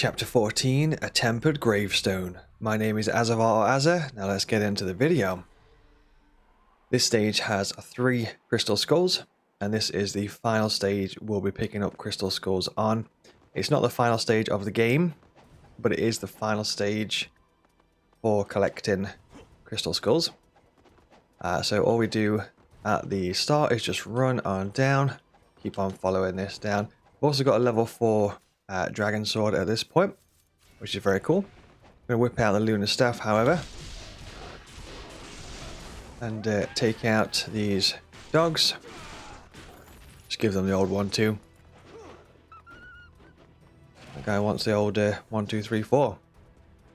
Chapter 14, A Tempered Gravestone. My name is Azzavhar or Azza. Now let's get into the video. This stage has 3 crystal skulls, and this is the final stage we'll be picking up crystal skulls on. It's not the final stage of the game, but it is the final stage for collecting crystal skulls. So all we do at the start is just run on down, keep on following this down. We've also got a level 4 dragon sword at this point, which is very cool. I'm going to whip out the lunar staff, however, and take out these dogs. Just give them the old 1-2. That guy wants the old 1, 2, 3, 4.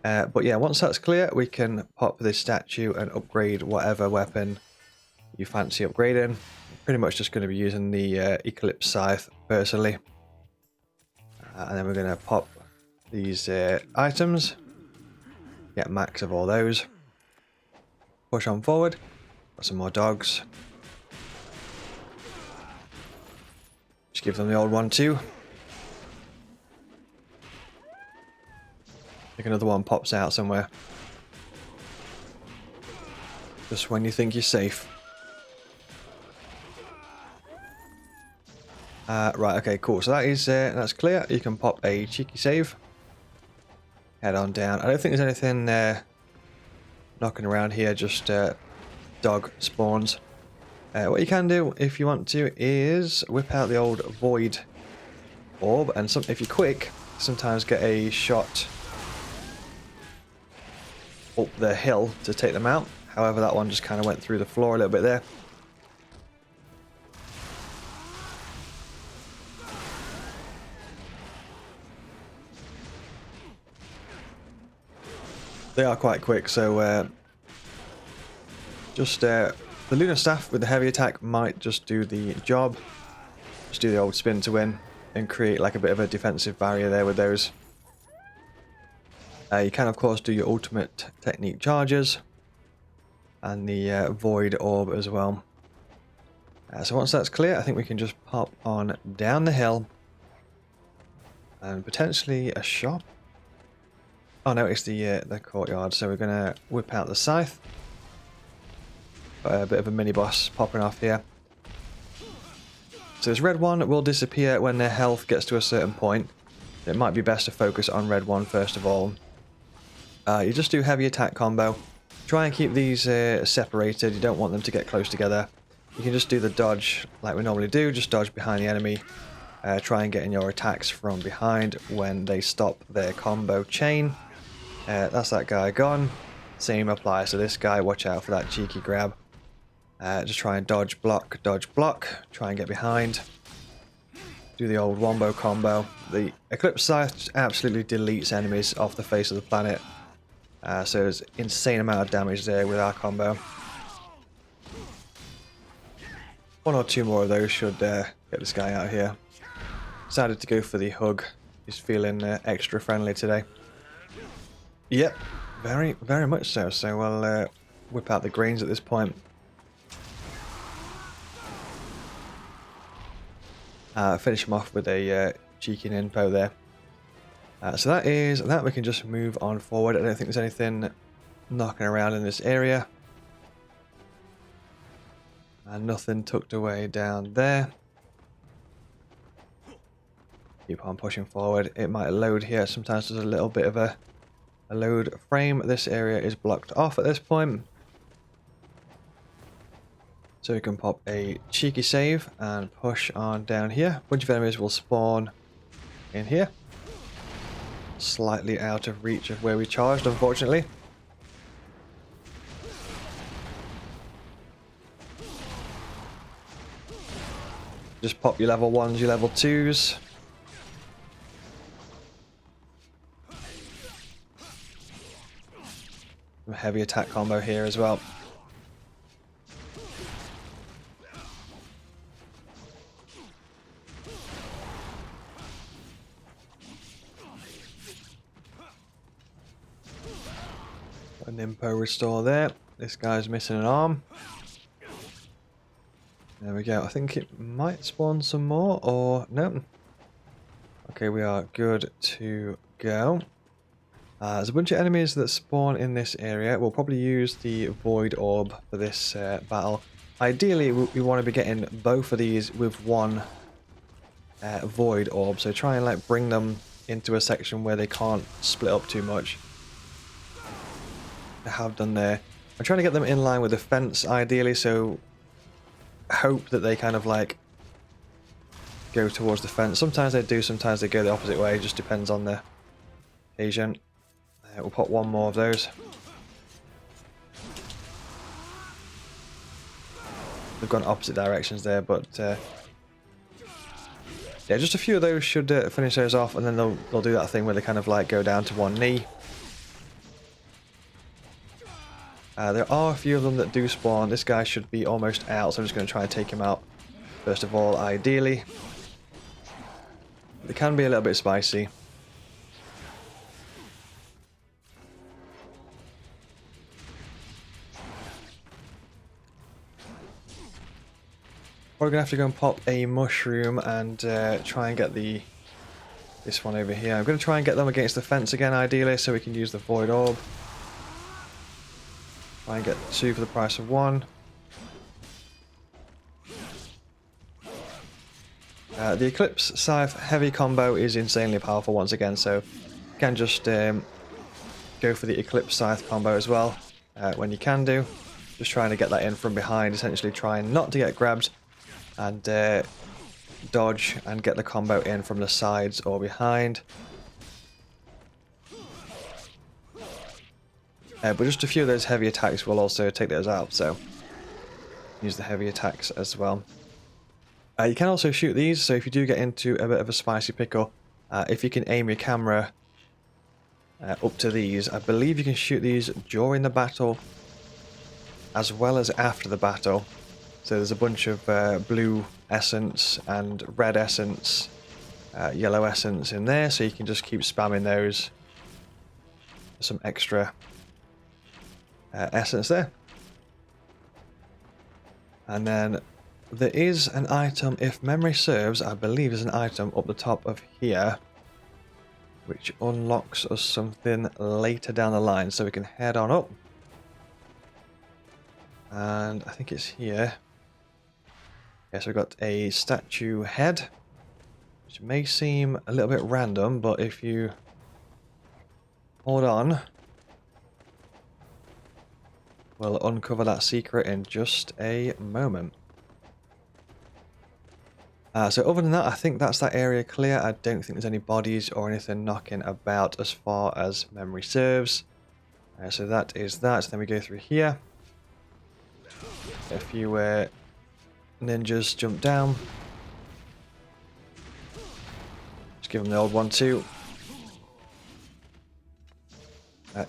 But yeah, once that's clear, we can pop this statue and upgrade whatever weapon you fancy upgrading. I'm pretty much just going to be using the Eclipse Scythe personally. And then we're going to pop these items, get max of all those, push on forward, got some more dogs, just give them the old 1-2. I think another one pops out somewhere, just when you think you're safe. Right, okay, cool. So that is that's clear. You can pop a cheeky save. Head on down. I don't think there's anything knocking around here, just dog spawns. What you can do, if you want to, is whip out the old void orb, and if you're quick, sometimes get a shot up the hill to take them out. However, that one just kind of went through the floor a little bit there. They are quite quick, so just the lunar staff with the heavy attack might just do the job. Just do the old spin to win and create like a bit of a defensive barrier there with those. You can of course do your ultimate technique charges and the void orb as well. So once that's clear, I think we can just pop on down the hill and potentially a shop. Oh no, it's the courtyard, so we're going to whip out the scythe. Got a bit of a mini-boss popping off here. So this red one will disappear when their health gets to a certain point. It might be best to focus on red one first of all. You just do heavy attack combo. Try and keep these separated, you don't want them to get close together. You can just do the dodge like we normally do, just dodge behind the enemy. Try and get in your attacks from behind when they stop their combo chain. That's that guy gone. Same applies to this guy. Watch out for that cheeky grab. Just try and dodge, block, try and get behind. Do the old wombo combo. The Eclipse Scythe absolutely deletes enemies off the face of the planet. So there's insane amount of damage there with our combo. 1 or 2 more of those should get this guy out of here. Decided to go for the hug. He's feeling extra friendly today. Yep, very much so. So we'll whip out the greens at this point. Finish him off with a cheeky ninpo there. So that is that. We can just move on forward. I don't think there's anything knocking around in this area. And nothing tucked away down there. Keep on pushing forward. It might load here. Sometimes there's a little bit of a load frame. This area is blocked off at this point. So we can pop a cheeky save and push on down here. A bunch of enemies will spawn in here. Slightly out of reach of where we charged, unfortunately. Just pop your level 1s, your level 2s. Some heavy attack combo here as well. A ninpo restore there. This guy's missing an arm. There we go. I think it might spawn some more, or no. Okay, we are good to go. There's a bunch of enemies that spawn in this area. We'll probably use the Void Orb for this battle. Ideally, we want to be getting both of these with one Void Orb. So try and like bring them into a section where they can't split up too much. I have done there. I'm trying to get them in line with the fence, ideally, so hope that they kind of like go towards the fence. Sometimes they do, sometimes they go the opposite way. It just depends on the occasion. We'll put one more of those. We've gone opposite directions there, but yeah, just a few of those should finish those off, and then they'll do that thing where they kind of like go down to one knee. There are a few of them that do spawn. This guy should be almost out, so I'm just going to try and take him out first of all, ideally. They can be a little bit spicy. We're going to have to go and pop a mushroom and try and get this one over here. I'm going to try and get them against the fence again, ideally, so we can use the Void Orb. Try and get 2 for the price of 1. The Eclipse Scythe heavy combo is insanely powerful once again, so you can just go for the Eclipse Scythe combo as well when you can do. Just trying to get that in from behind, essentially trying not to get grabbed, and dodge and get the combo in from the sides or behind. But just a few of those heavy attacks will also take those out, so use the heavy attacks as well. You can also shoot these, so if you do get into a bit of a spicy pickle, if you can aim your camera up to these, I believe you can shoot these during the battle as well as after the battle. So there's a bunch of blue essence and red essence, yellow essence in there, so you can just keep spamming those for some extra essence there. And then there is an item, if memory serves, I believe there's an item up the top of here which unlocks us something later down the line, so we can head on up. And I think it's here. So we've got a statue head, which may seem a little bit random, but if you hold on, we'll uncover that secret in just a moment. So other than that, I think that's that area clear. I don't think there's any bodies or anything knocking about as far as memory serves. So that is that. Then we go through here. A few ninjas jump down. Just give them the old 1-2.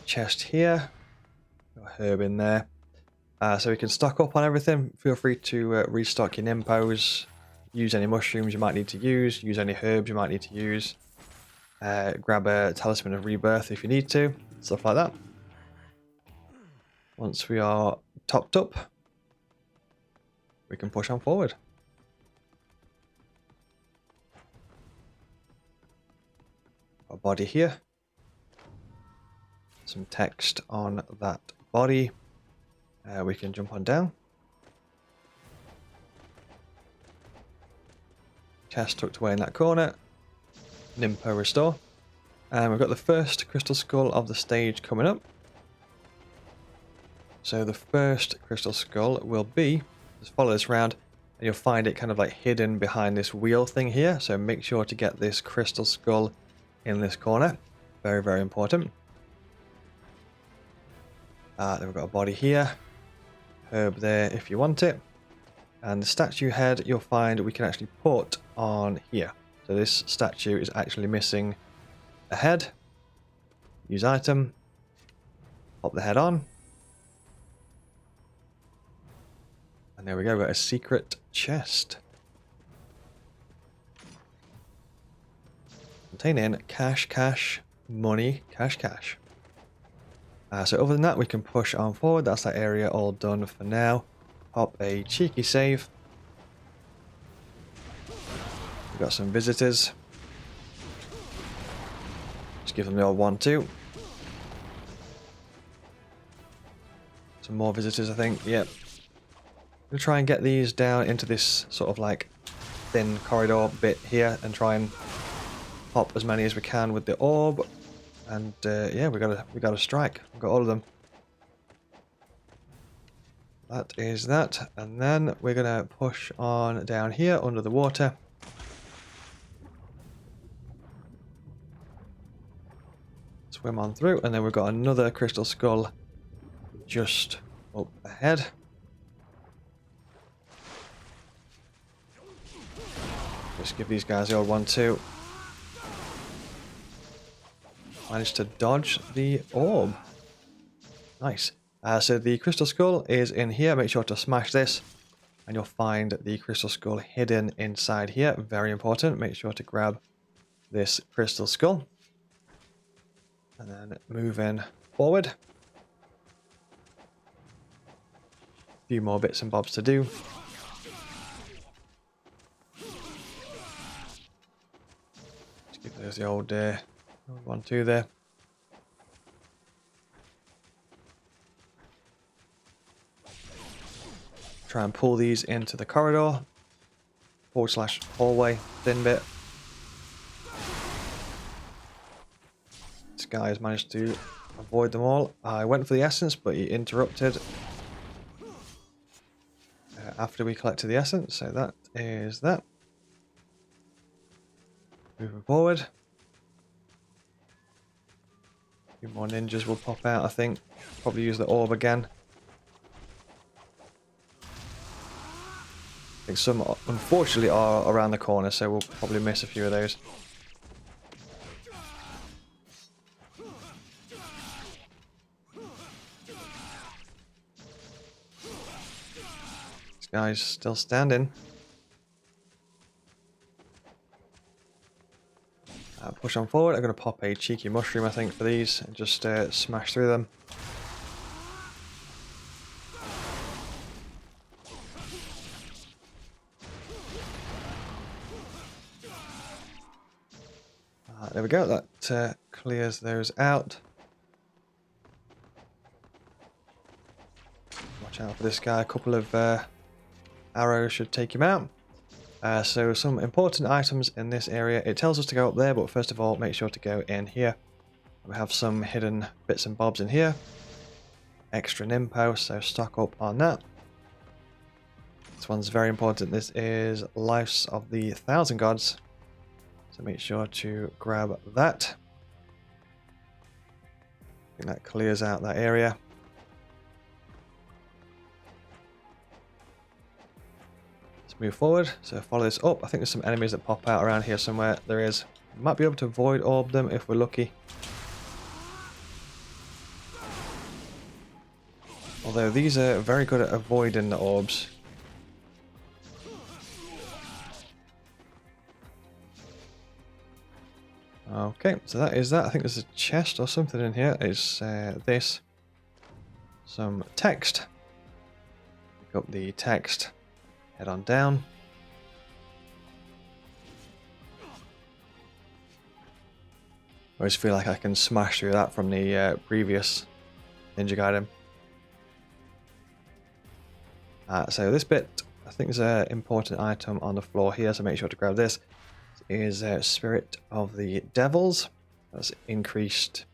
Chest here. Got a herb in there. So we can stock up on everything. Feel free to restock your ninpos. Use any mushrooms you might need to use any herbs you might need to use. Grab a talisman of rebirth if you need to. Stuff like that. Once we are topped up, we can push on forward. A body here. Some text on that body. We can jump on down. Chest tucked away in that corner. Ninpo restore. And we've got the first crystal skull of the stage coming up. So the first crystal skull will be, just follow this round, and you'll find it kind of like hidden behind this wheel thing here. So make sure to get this crystal skull in this corner. Very, very important. Then we've got a body here. Herb there if you want it. And the statue head you'll find we can actually put on here. So this statue is actually missing a head. Use item. Pop the head on. And there we go, we've got a secret chest. Containing cash, money, cash. So other than that, we can push on forward. That's that area all done for now. Pop a cheeky save. We've got some visitors. Just give them the old 1-2. Some more visitors, I think. Yep. We'll try and get these down into this sort of like thin corridor bit here and try and pop as many as we can with the orb. And yeah, we got a strike. We've got all of them. That is that, and then we're gonna push on down here under the water. Swim on through, and then we've got another crystal skull just up ahead. Just give these guys the old 1-2. Managed to dodge the orb. Nice. So the crystal skull is in here. Make sure to smash this, and you'll find the crystal skull hidden inside here. Very important. Make sure to grab this crystal skull. And then moving forward. A few more bits and bobs to do. Let's give those the old 1-2 there. Try and pull these into the corridor. / hallway, thin bit. This guy has managed to avoid them all. I went for the essence, but he interrupted after we collected the essence. So that is that. Moving forward. A few more ninjas will pop out, I think. Probably use the orb again. I think some, unfortunately, are around the corner, so we'll probably miss a few of those. This guy's still standing. Push on forward. I'm going to pop a cheeky mushroom, I think, for these, and just smash through them. There we go, that clears those out. Watch out for this guy, a couple of arrows should take him out. So some important items in this area. It tells us to go up there, but first of all, make sure to go in here. We have some hidden bits and bobs in here. Extra ninpo, so stock up on that. This one's very important. This is Lives of the Thousand Gods. So make sure to grab that. I think that clears out that area. Let's move forward. So follow this up. I think there's some enemies that pop out around here somewhere. There is. Might be able to void orb them if we're lucky. Although these are very good at avoiding the orbs. Okay, so that is that. I think there's a chest or something in here. It's this. Some text. Pick up the text. Head on down. I always feel like I can smash through that from the previous Ninja Gaiden. So this bit, I think there's an important item on the floor here, so make sure to grab this. Is Spirit of the Devils. That's increased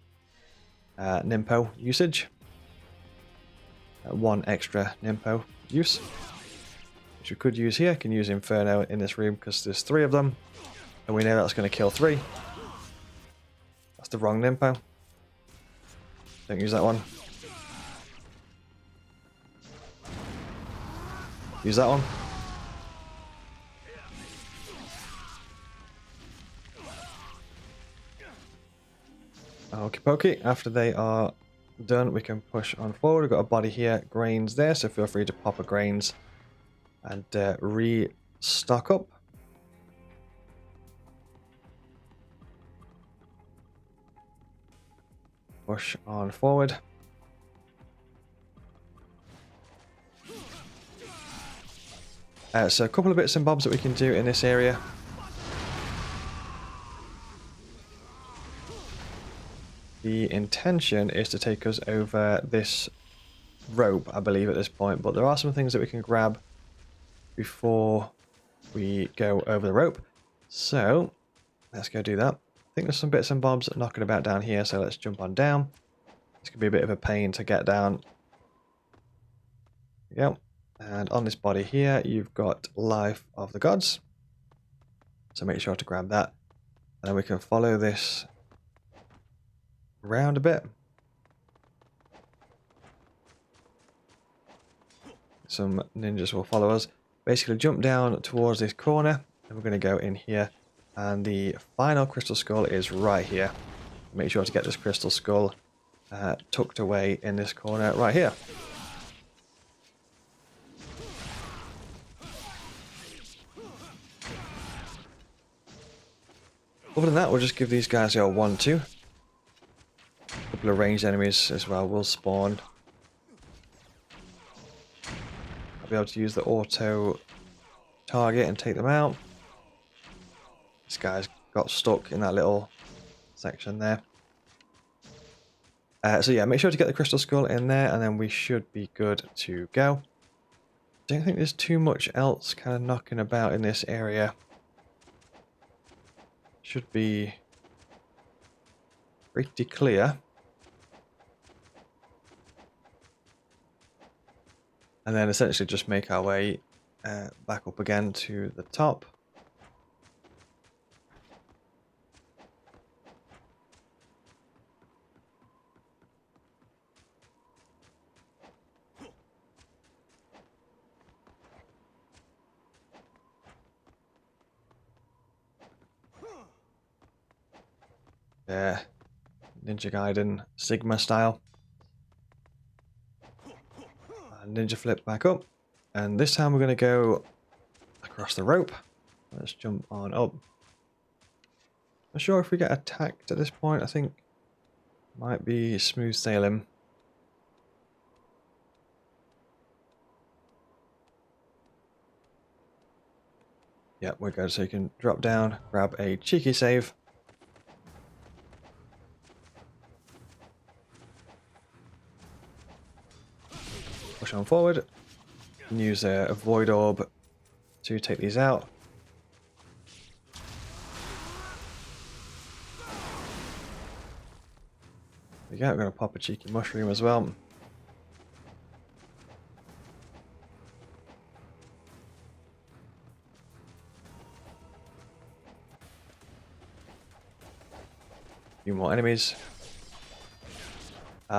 ninpo usage. One extra ninpo use, which we could use here. Can use Inferno in this room because there's 3 of them, and we know that's going to kill 3. That's the wrong ninpo. Don't use that one. Use that one. Okie pokey. After they are done, we can push on forward. We've got a body here, grains there, so feel free to pop a grains and restock up. Push on forward. So a couple of bits and bobs that we can do in this area. The intention is to take us over this rope, I believe, at this point, but there are some things that we can grab before we go over the rope. So let's go do that. I think there's some bits and bobs knocking about down here, so let's jump on down. It's going to be a bit of a pain to get down. There we go. And on this body here, you've got Life of the Gods. So make sure to grab that. And then we can follow this around a bit. Some ninjas will follow us. Basically jump down towards this corner. And we're going to go in here. And the final crystal skull is right here. Make sure to get this crystal skull tucked away in this corner right here. Other than that, we'll just give these guys a 1-2. A couple of ranged enemies as well will spawn. I'll be able to use the auto target and take them out. This guy's got stuck in that little section there. So yeah, make sure to get the crystal skull in there and then we should be good to go. Don't think there's too much else kind of knocking about in this area. Should be pretty clear. And then essentially just make our way back up again to the top. Ninja Gaiden Sigma style. And ninja flip back up. And this time we're going to go across the rope. Let's jump on up. Not sure if we get attacked at this point. I think might be smooth sailing. Yeah, we're good. So you can drop down, grab a cheeky save. Push on forward. And use a void orb to take these out. There we go. We're going to pop a cheeky mushroom as well. A few more enemies.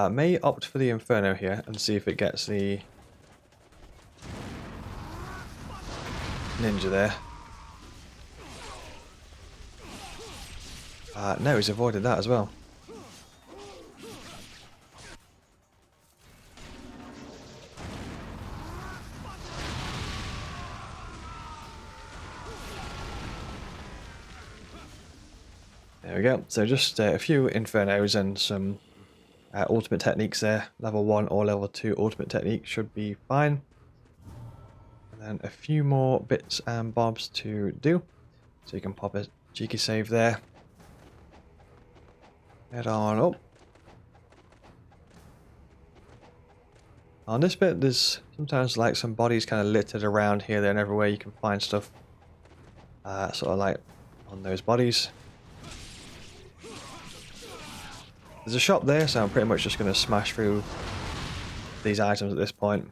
May opt for the Inferno here and see if it gets the ninja there. No, he's avoided that as well. There we go. So just a few Infernos and some ultimate techniques there. Level 1 or level 2 ultimate technique should be fine. And then a few more bits and bobs to do. So you can pop a cheeky save there. Head on up. On this bit, there's sometimes like some bodies kind of littered around here, there and everywhere. You can find stuff sort of like on those bodies. There's a shop there, so I'm pretty much just going to smash through these items at this point.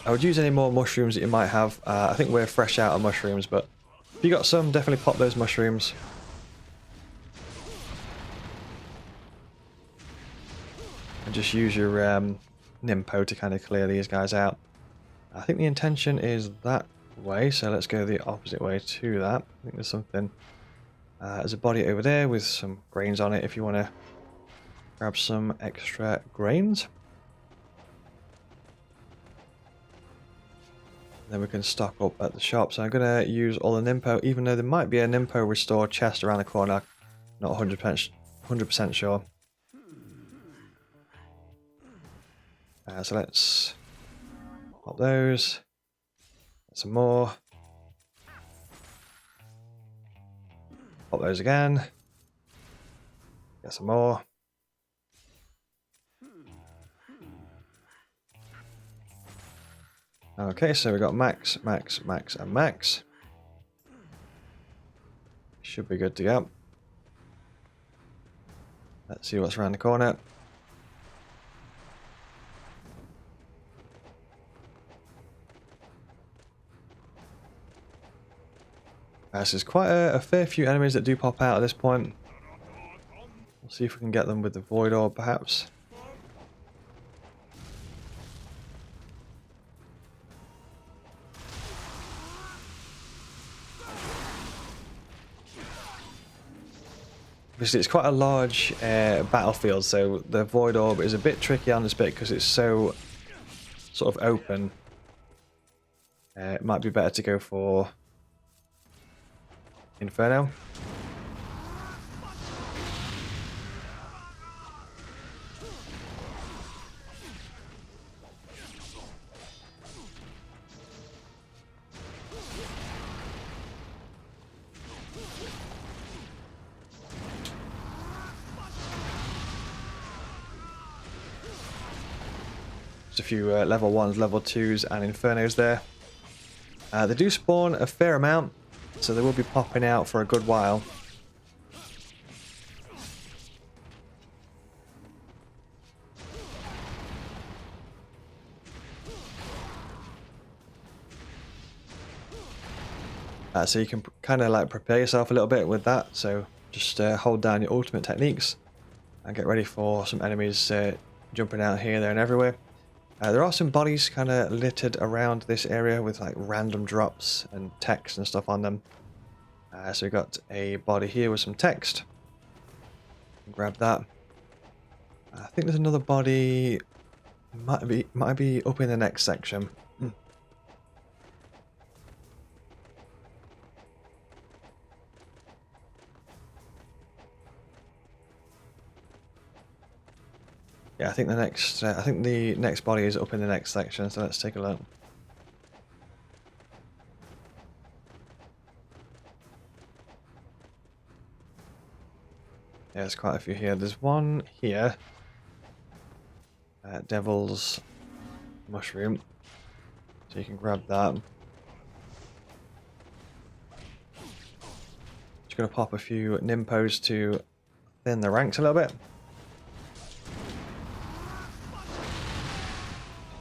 I would use any more mushrooms that you might have. I think we're fresh out of mushrooms, but if you got some, definitely pop those mushrooms. And just use your ninpo to kind of clear these guys out. I think the intention is that way, so let's go the opposite way to that. I think there's something. There's a body over there with some grains on it if you want to grab some extra grains. Then we can stock up at the shop. So I'm going to use all the ninpo, even though there might be a ninpo restore chest around the corner. Not 100% sure. So let's pop those. Some more. Pop those again. Get some more. Okay, so we got max, max, max, and max. Should be good to go. Let's see what's around the corner. There's quite a fair few enemies that do pop out at this point. We'll see if we can get them with the Void Orb, perhaps. Obviously, it's quite a large battlefield, so the Void Orb is a bit tricky on this bit because it's so sort of open. It might be better to go for Inferno. Just a few level 1s, level 2s and Infernos there. They do spawn a fair amount, so they will be popping out for a good while. So you can kind of like prepare yourself a little bit with that, so just hold down your ultimate techniques and get ready for some enemies jumping out here, there and everywhere. There are some bodies kind of littered around this area with like random drops and text and stuff on them. So we've got a body here with some text. Grab that. I think there's another body. Might be up in the next section. Yeah, I think the next body is up in the next section, so let's take a look. Yeah, there's quite a few here. There's one here. Devil's Mushroom. So you can grab that. Just gonna pop a few ninpos to thin the ranks a little bit.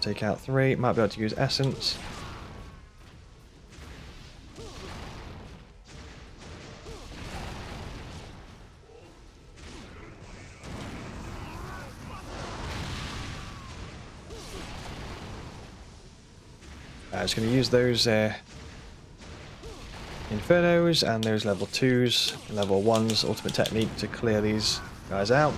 Take out 3, might be able to use Essence. Just going to use those Infernos and those level 2s, and level 1s, ultimate technique to clear these guys out.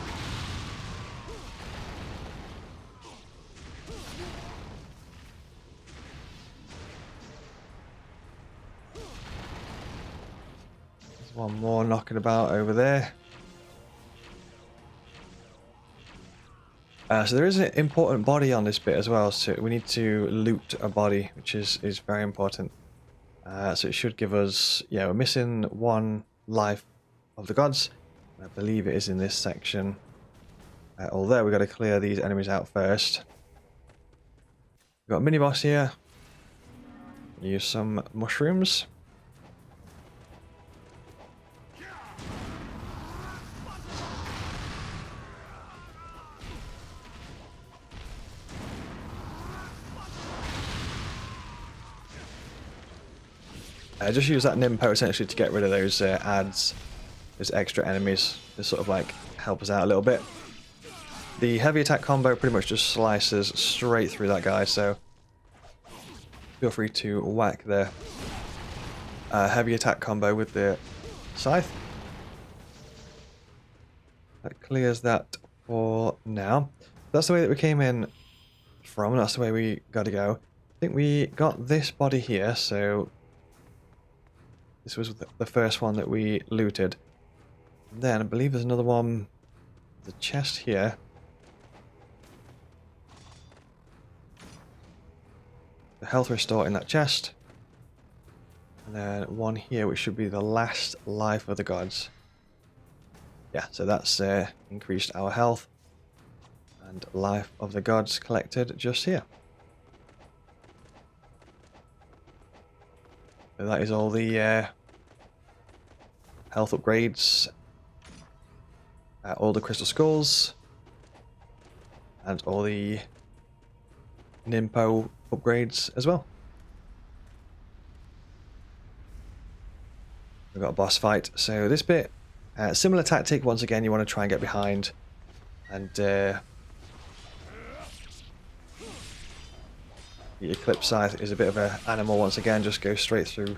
One more knocking about over there. So there is an important body on this bit as well, so we need to loot a body, which is very important. So it should give us, yeah, we're missing 1 life of the gods. I believe it is in this section. Although we've got to clear these enemies out first. We've got a mini boss here. Use some mushrooms. Just use that ninpo essentially to get rid of those ads, those extra enemies. To sort of like help us out a little bit. The heavy attack combo pretty much just slices straight through that guy, so feel free to whack the heavy attack combo with the scythe. That clears that for now. That's the way that we came in from, that's the way we got to go. I think we got this body here, so this was the first one that we looted. And then I believe there's another one, the chest here. The health restore in that chest. And then one here, which should be the last life of the gods. Yeah, so that's increased our health. And life of the gods collected just here. So that is all the health upgrades. All the crystal skulls. And all the ninpo upgrades as well. We've got a boss fight. So this bit, similar tactic. Once again, you want to try and get behind. And the Eclipse Scythe is a bit of an animal once again. Just go straight through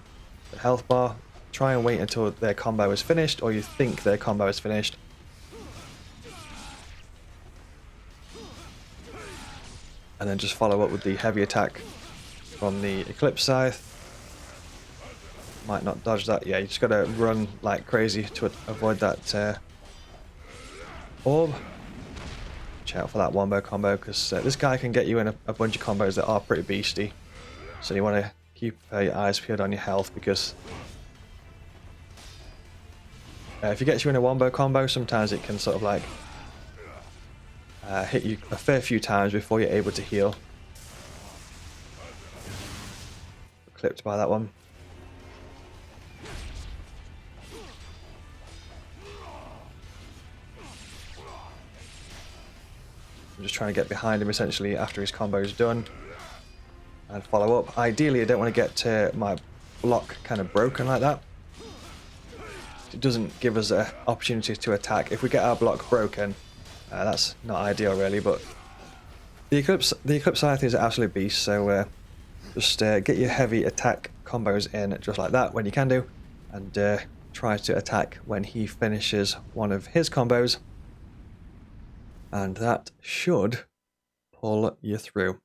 the health bar. Try and wait until their combo is finished, or you think their combo is finished. And then just follow up with the heavy attack from the Eclipse Scythe. Might not dodge that. Yeah, you just gotta run like crazy to avoid that orb. Watch out for that wombo combo, because this guy can get you in a bunch of combos that are pretty beasty. So you want to keep your eyes peeled on your health, because if he gets you in a wombo combo, sometimes it can sort of like hit you a fair few times before you're able to heal. Clipped by that one. I'm just trying to get behind him essentially after his combo is done. And follow up. Ideally, I don't want to get my block kind of broken like that. It doesn't give us an opportunity to attack. If we get our block broken, that's not ideal really, but the Eclipse Scythe is an absolute beast, so just get your heavy attack combos in just like that when you can do, and try to attack when he finishes one of his combos. And that should pull you through.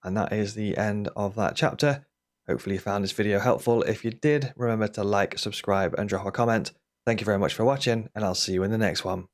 And that is the end of that chapter. Hopefully you found this video helpful. If you did, remember to like, subscribe, and drop a comment. Thank you very much for watching, and I'll see you in the next one.